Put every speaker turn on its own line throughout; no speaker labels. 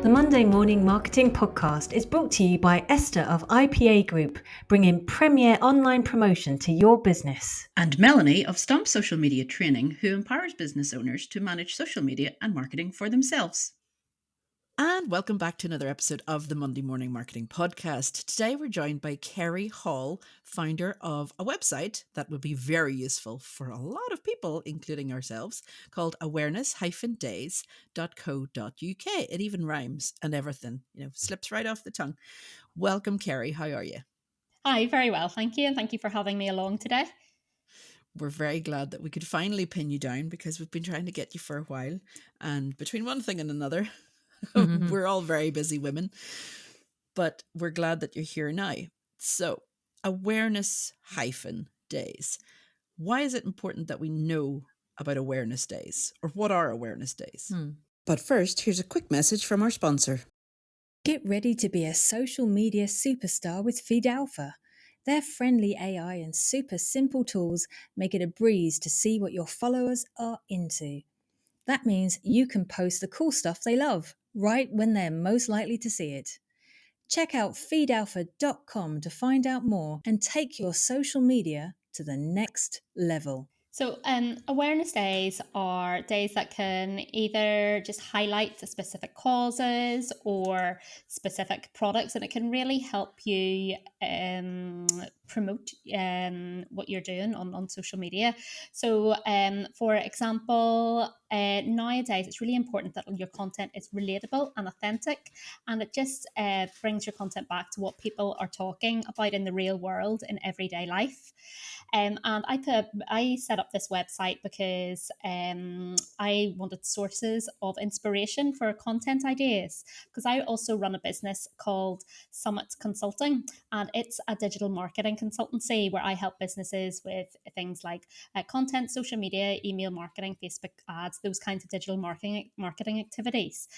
The Monday Morning Marketing Podcast is brought to you by Esther of IPA Group, bringing premier online promotion to your business.
And Melanie of Stomp Social Media Training, who empowers business owners to manage social media and marketing for themselves.
And welcome back to another episode of the Monday Morning Marketing Podcast. Today we're joined by Kerry Hall, founder of a website that will be very useful for a lot of people, including ourselves, called awareness-days.co.uk. It even rhymes and everything, slips right off the tongue. Welcome, Kerry. How are you?
Hi, very well, thank you. And thank you for having me along today.
We're very glad that we could finally pin you down because we've been trying to get you for a while. And between one thing and another, we're all very busy women, but we're glad that you're here now. So, awareness-days. Why is it important that we know about awareness days, or what are awareness days? But first, here's a quick message from our sponsor.
Get ready to be a social media superstar with Feed Alpha. Their friendly AI and super simple tools make it a breeze to see what your followers are into. That means you can post the cool stuff they love, right when they're most likely to see it. Check out feedalpha.com to find out more and take your social media to the next level.
So awareness days are days that can either just highlight the specific causes or specific products, and it can really help you promote what you're doing on social media. So for example, nowadays it's really important that your content is relatable and authentic, and it just brings your content back to what people are talking about in the real world in everyday life. And I set up this website because I wanted sources of inspiration for content ideas, because I also run a business called Summit Consulting, and it's a digital marketing consultancy where I help businesses with things like content, social media, email marketing, Facebook ads, those kinds of digital marketing activities.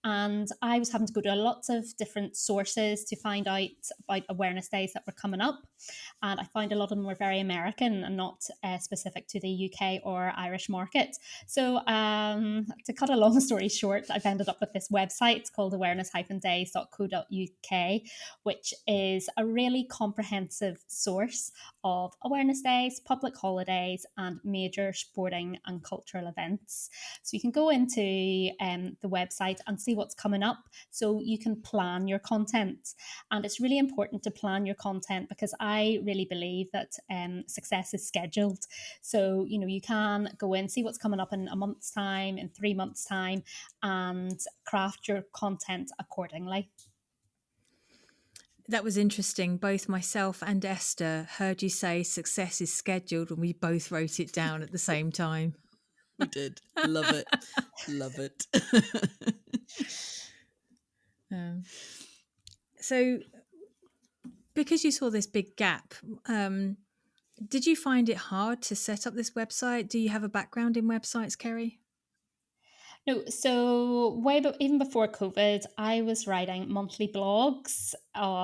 And I was having to go to lots of different sources to find out about awareness days that were coming up. And I found a lot of them were very American and not specific to the UK or Irish market. So to cut a long story short, I've ended up with this website. It's called awareness-days.co.uk, which is a really comprehensive source of awareness days, public holidays, and major sporting and cultural events. So you can go into the website and see what's coming up so you can plan your content. And it's really important to plan your content because I really believe that success is scheduled. So, you can go in, see what's coming up in a month's time, in 3 months' time, and craft your content accordingly.
That was interesting. Both myself and Esther heard you say success is scheduled, and we both wrote it down at the same time.
We did. Love it. Love it.
So, because you saw this big gap, did you find it hard to set up this website? Do you have a background in websites, Kerry?
No, so even before COVID, I was writing monthly blogs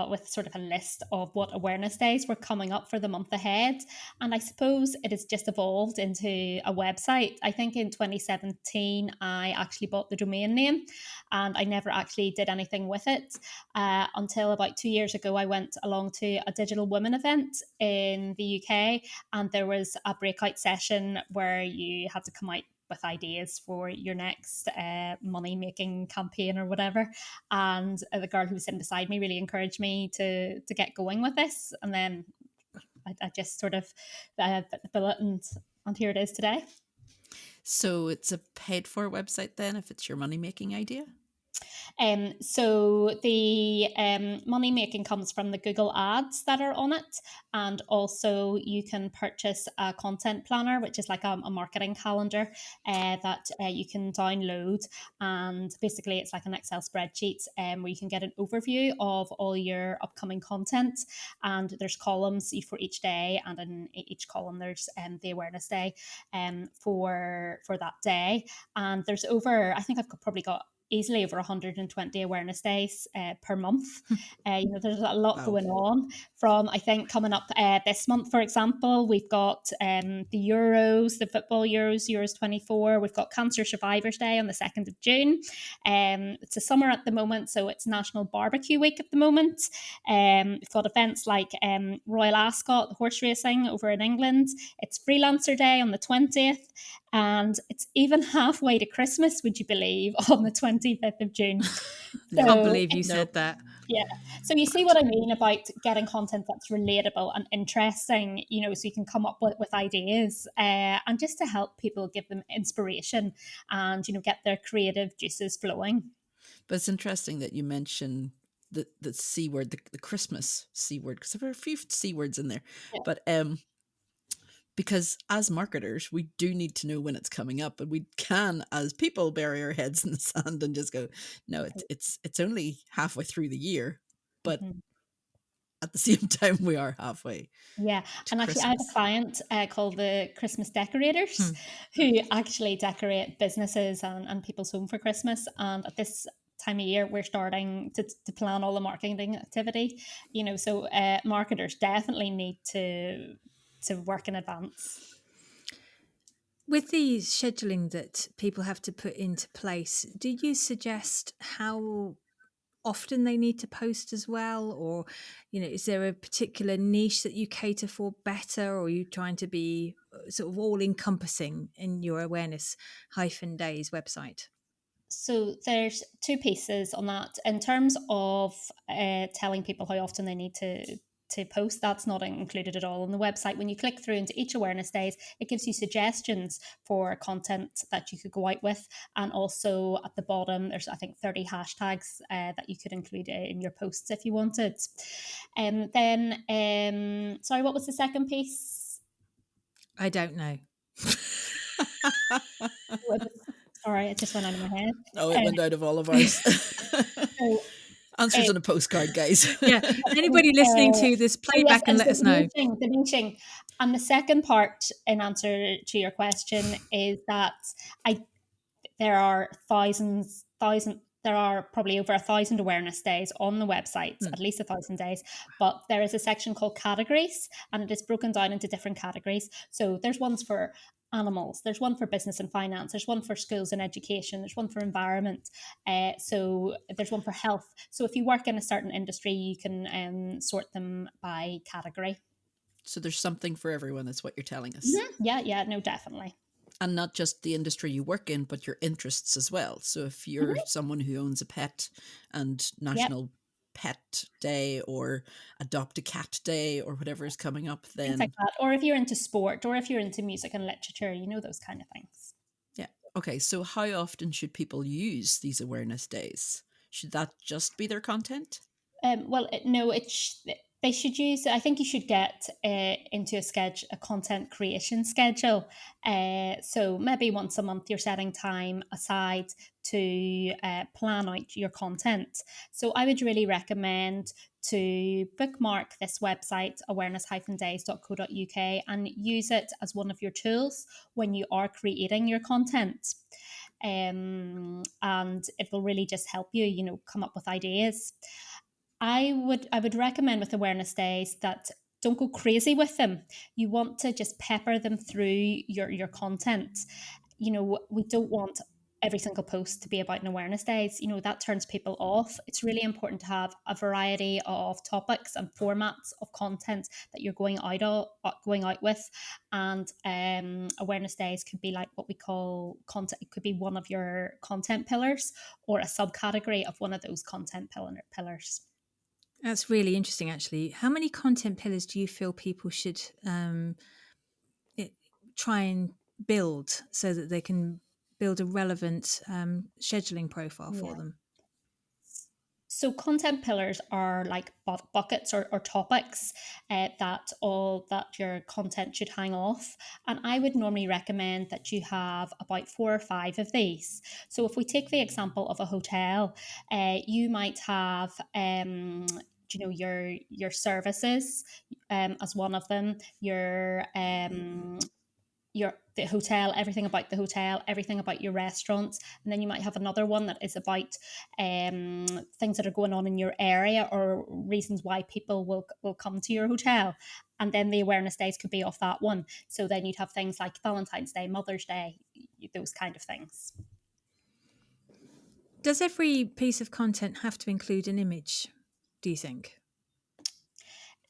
with sort of a list of what awareness days were coming up for the month ahead. And I suppose it has just evolved into a website. I think in 2017, I actually bought the domain name and I never actually did anything with it until about 2 years ago. I went along to a Digital Women event in the UK, and there was a breakout session where you had to come out with ideas for your next money-making campaign or whatever. And the girl who was sitting beside me really encouraged me to get going with this. And then I just sort of bit the bullet, and here it is today.
So it's a paid-for website then, if it's your money-making idea?
So the money making comes from the Google ads that are on it, and also you can purchase a content planner, which is like a marketing calendar that you can download, and basically it's like an Excel spreadsheet where you can get an overview of all your upcoming content, and there's columns for each day, and in each column there's the awareness day for that day, and there's I think I've probably got easily over 120 awareness days per month. There's a lot going on. From, I think, coming up this month, for example, we've got the Euros, the football Euros 24. We've got Cancer Survivors Day on the 2nd of June. It's a summer at the moment, so it's National Barbecue Week at the moment. We've got events like Royal Ascot, horse racing over in England. It's Freelancer Day on the 20th. And it's even halfway to Christmas, would you believe, on the 25th of June.
I can't believe you said that.
Yeah. So you see what I mean about getting content that's relatable and interesting, so you can come up with ideas and just to help people, give them inspiration and, get their creative juices flowing.
But it's interesting that you mention the C word, the Christmas C word, because there are a few C words in there. Yeah. But because as marketers, we do need to know when it's coming up, and we can, as people, bury our heads in the sand and just go, no, it's only halfway through the year, but at the same time, we are halfway.
Yeah, and actually, Christmas. I have a client called the Christmas Decorators who actually decorate businesses and people's home for Christmas. And at this time of year, we're starting to plan all the marketing activity. So marketers definitely need to work in advance.
With the scheduling that people have to put into place, do you suggest how often they need to post as well? Or, is there a particular niche that you cater for better? Or are you trying to be sort of all encompassing in your awareness-days website?
So there's two pieces on that. In terms of telling people how often they need to post, that's not included at all on the website. When you click through into each awareness days, it gives you suggestions for content that you could go out with, and also at the bottom there's, I think, 30 hashtags that you could include in your posts if you wanted. And then sorry, what was the second piece?
I don't know.
Sorry, it just went out of my head.
Oh, it went out of all of ours. Answers on a postcard, guys.
Yeah. Anybody listening to this, play back and let us know.
The niching. And the second part, in answer to your question, is that there are there are probably over 1,000 awareness days on the website, at least 1,000 days. But there is a section called categories, and it is broken down into different categories. So there's ones for animals, there's one for business and finance, there's one for schools and education, there's one for environment, so there's one for health. So if you work in a certain industry, you can sort them by category.
So there's something for everyone, that's what you're telling us.
Mm-hmm. Yeah, no, definitely.
And not just the industry you work in, but your interests as well. So if you're someone who owns a pet, and National Pet Day or Adopt a Cat Day or whatever is coming up, then
things like that. Or if you're into sport, or if you're into music and literature, those kind of things.
Yeah. Okay. So how often should people use these awareness days? Should that just be their content?
Well, no, they should use. I think you should get into a content creation schedule. So maybe once a month you're setting time aside to plan out your content. So I would really recommend to bookmark this website, awareness-days.co.uk, and use it as one of your tools when you are creating your content. And it will really just help you, come up with ideas. I would recommend with awareness days that don't go crazy with them. You want to just pepper them through your content. We don't want every single post to be about an awareness days. That turns people off. It's really important to have a variety of topics and formats of content that you're going out with. And awareness days could be like what we call content. It could be one of your content pillars or a subcategory of one of those content pillars.
That's really interesting, actually. How many content pillars do you feel people should try and build so that they can build a relevant scheduling profile for them?
So content pillars are like buckets or topics that your content should hang off. And I would normally recommend that you have about 4 or 5 of these. So if we take the example of a hotel, you might have your services as one of them, your the hotel, everything about the hotel, everything about your restaurants, and then you might have another one that is about things that are going on in your area or reasons why people will come to your hotel. And then the awareness days could be off that one. So then you'd have things like Valentine's Day, Mother's Day, those kind of things.
Does every piece of content have to include an image, do you think?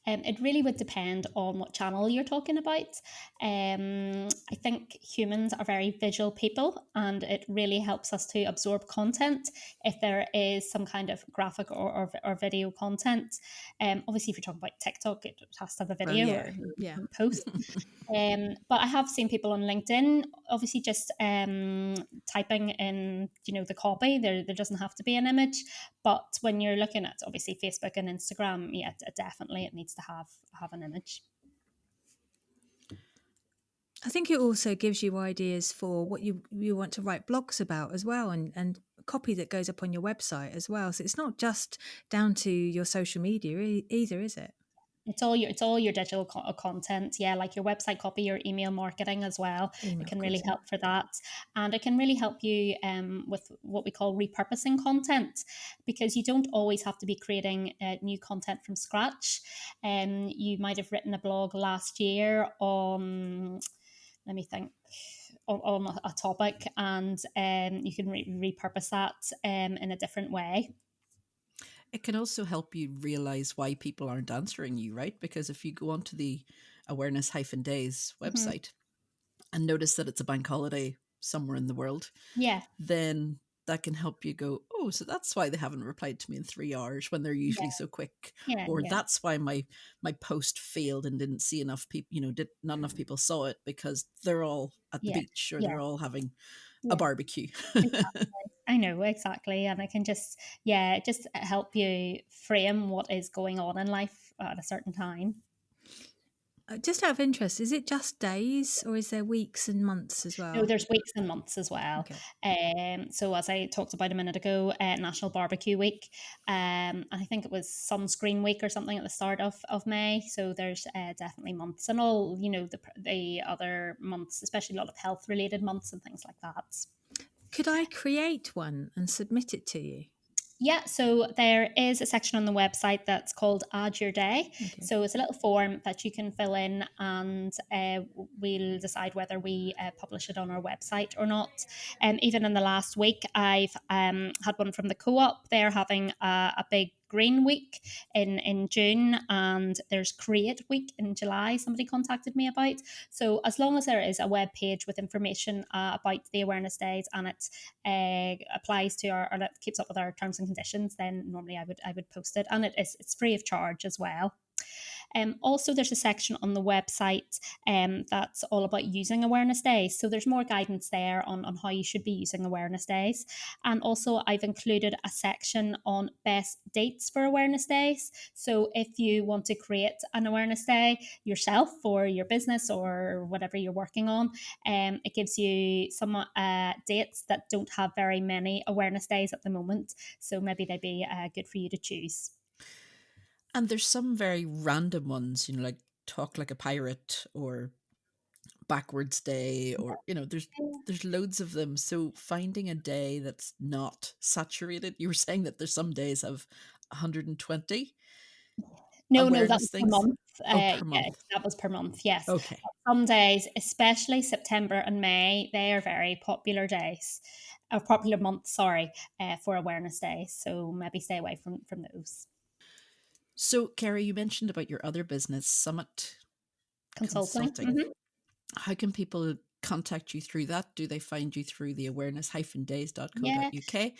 It really would depend on what channel you're talking about. I think humans are very visual people, and it really helps us to absorb content if there is some kind of graphic or video content. Obviously, if you're talking about TikTok, it has to have a video or post. But I have seen people on LinkedIn, obviously just typing in, the copy. There doesn't have to be an image. But when you're looking at obviously Facebook and Instagram, yeah, definitely it needs to have an image.
I think it also gives you ideas for what you want to write blogs about as well, and copy that goes up on your website as well. So it's not just down to your social media either, is it?
It's all your digital content, yeah, like your website copy, your email marketing as well. It can really help for that, and it can really help you with what we call repurposing content, because you don't always have to be creating new content from scratch. You might have written a blog last year on, let me think, on a topic, and you can repurpose that in a different way.
It can also help you realize why people aren't answering you, right? Because if you go onto the awareness-days website and notice that it's a bank holiday somewhere in the world, then that can help you go, oh, so that's why they haven't replied to me in 3 hours when they're usually so quick. Or that's why my post failed and didn't see enough people, not enough people saw it because they're all at the beach or they're all having a barbecue.
Exactly. I know, exactly. And it can just help you frame what is going on in life at a certain time.
Just out of interest, is it just days or is there weeks and months as well?
No, there's weeks and months as well. Okay. So as I talked about a minute ago, National Barbecue Week, and I think it was Sunscreen Week or something at the start of May. So there's definitely months, and all the other months, especially a lot of health related months and things like that.
Could I create one and submit it to you?
Yeah, so there is a section on the website that's called Add Your Day. Okay. So it's a little form that you can fill in, and we'll decide whether we publish it on our website or not. Even in the last week, I've had one from the co-op. They're having a big Green Week in June, and there's Create Week in July. Somebody contacted me about. So as long as there is a web page with information about the awareness days, and it applies to or it keeps up with our terms and conditions, then normally I would post it, and it's free of charge as well. Also, there's a section on the website that's all about using awareness days. So there's more guidance there on how you should be using awareness days. And also, I've included a section on best dates for awareness days. So if you want to create an awareness day yourself for your business or whatever you're working on, it gives you some dates that don't have very many awareness days at the moment. So maybe they'd be good for you to choose.
And there's some very random ones, like Talk Like a Pirate or Backwards Day, or there's loads of them. So finding a day that's not saturated. You were saying that there's some days have 120.
No, that was per month.
Per month.
Yeah, that was per month. Yes.
Okay.
Some days, especially September and May, they are very popular days, or popular months. Sorry, for awareness days. So maybe stay away from those.
So, Kerry, you mentioned about your other business, Summit Consulting. Mm-hmm. How can people contact you through that? Do they find you through the awareness-days.co.uk,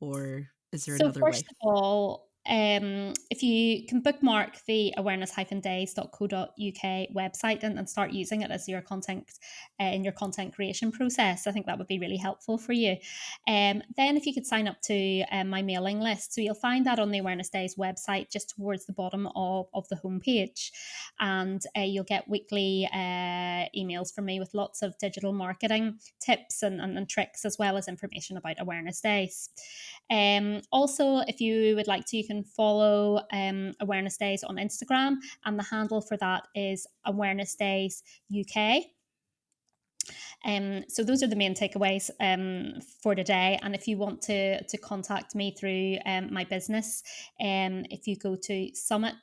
or is there another way?
So first of all, if you can bookmark the awareness-days.co.uk website and start using it as your content in your content creation process, I think that would be really helpful for you. Then if you could sign up to my mailing list, so you'll find that on the Awareness Days website just towards the bottom of the homepage, and you'll get weekly emails from me with lots of digital marketing tips and tricks, as well as information about Awareness Days. Also, if you would like to, you can follow Awareness Days on Instagram, and the handle for that is Awareness Days UK. So those are the main takeaways for today. And if you want to contact me through my business, if you go to Summit,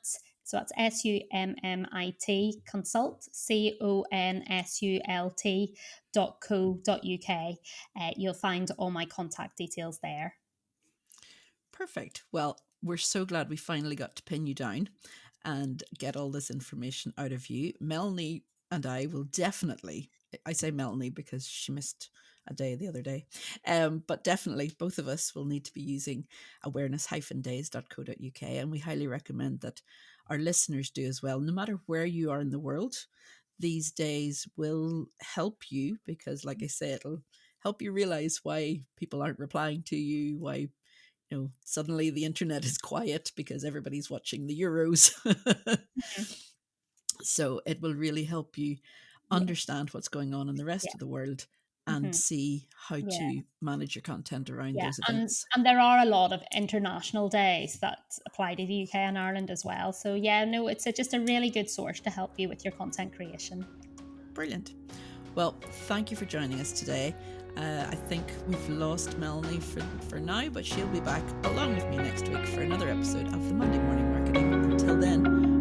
so that's SUMMIT Consult, CONSULT.co.uk, you'll find all my contact details there.
Perfect. Well, we're so glad we finally got to pin you down and get all this information out of you. Melanie and I will definitely, I say Melanie because she missed a day the other day, but definitely both of us will need to be using awareness-days.co.uk, and we highly recommend that our listeners do as well. No matter where you are in the world, these days will help you because, like I say, it'll help you realize why people aren't replying to you, why suddenly the internet is quiet because everybody's watching the Euros.
Mm-hmm.
So it will really help you understand what's going on in the rest of the world and see how to manage your content around those events.
And there are a lot of international days that apply to the UK and Ireland as well. So it's just a really good source to help you with your content creation.
Brilliant. Well, thank you for joining us today. I think we've lost Melanie for now, but she'll be back along with me next week for another episode of the Monday Morning Marketing. Until then,